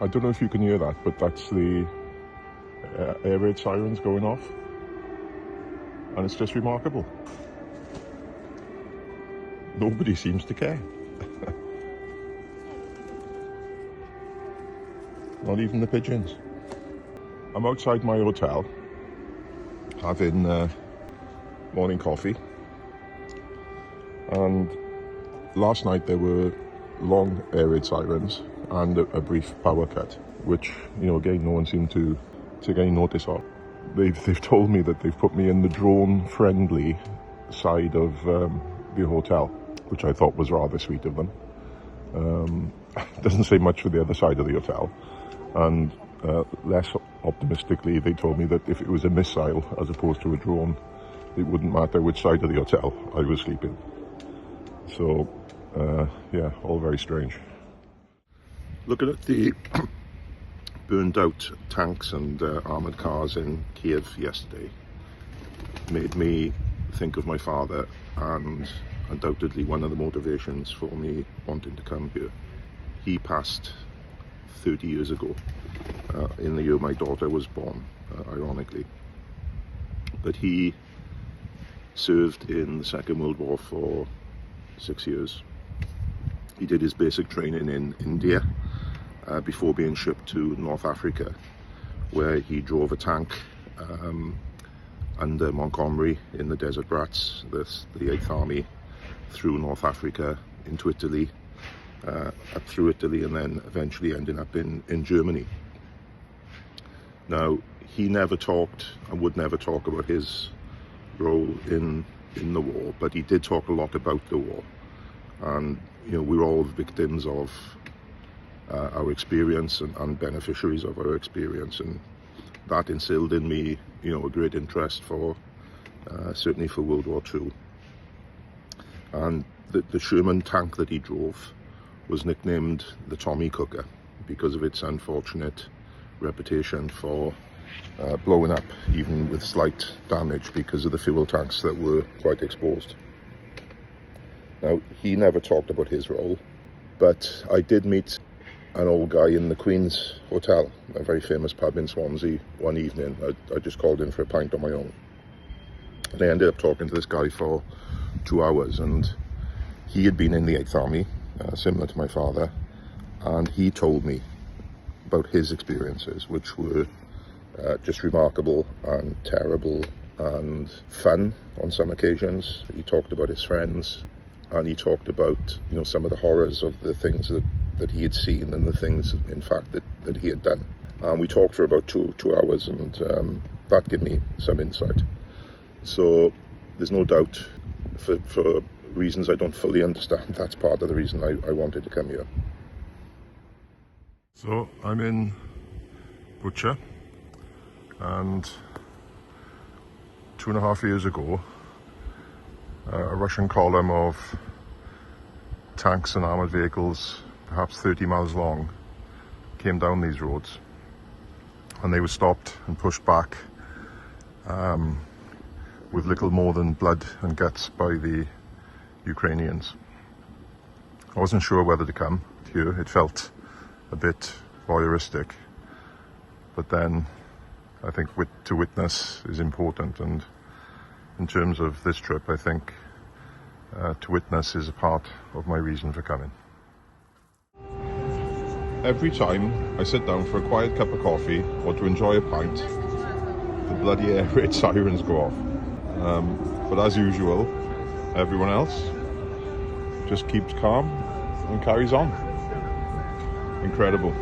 I don't know if you can hear that, but that's the air raid sirens going off, and it's just remarkable. Nobody seems to care. Not even the pigeons. I'm outside my hotel having morning coffee, and last night there were long air raid sirens and a brief power cut, which, you know, again, no one seemed to take any notice of. They've told me that they've put me in the drone-friendly side of the hotel, which I thought was rather sweet of them. Doesn't say much for the other side of the hotel, and less optimistically, they told me that if it was a missile as opposed to a drone, it wouldn't matter which side of the hotel I was sleeping. So, yeah, all very strange. Looking at the burned out tanks and armoured cars in Kiev yesterday made me think of my father, and undoubtedly one of the motivations for me wanting to come here. He passed 30 years ago, in the year my daughter was born, ironically. But he served in the Second World War for 6 years. He did his basic training in India before being shipped to North Africa, where he drove a tank under Montgomery in the Desert Rats, the 8th Army, through North Africa into Italy, up through Italy, and then eventually ending up in Germany. Now, he never talked and would never talk about his role in the war, but he did talk a lot about the war. And, you know, we're all victims of our experience and beneficiaries of our experience, and that instilled in me, you know, a great interest for, certainly for World War II. And the Sherman tank that he drove was nicknamed the Tommy Cooker because of its unfortunate reputation for blowing up even with slight damage because of the fuel tanks that were quite exposed. Now, he never talked about his role, but I did meet an old guy in the Queen's Hotel, a very famous pub in Swansea, one evening. I just called in for a pint on my own. And I ended up talking to this guy for 2 hours, and he had been in the 8th Army, similar to my father, and he told me about his experiences, which were just remarkable and terrible and fun on some occasions. He talked about his friends, and he talked about, you know, some of the horrors of the things that he had seen and the things, in fact, that he had done. And we talked for about two hours, and that gave me some insight. So there's no doubt, for reasons I don't fully understand, that's part of the reason I wanted to come here. So I'm in Bucha, and 2.5 years ago, a Russian column of tanks and armoured vehicles, perhaps 30 miles long, came down these roads, and they were stopped and pushed back with little more than blood and guts by the Ukrainians. I wasn't sure whether to come here. It felt a bit voyeuristic, but then I think to witness is important, and in terms of this trip, I think to witness is a part of my reason for coming. Every time I sit down for a quiet cup of coffee or to enjoy a pint, the bloody air raid sirens go off. But as usual, everyone else just keeps calm and carries on. Incredible.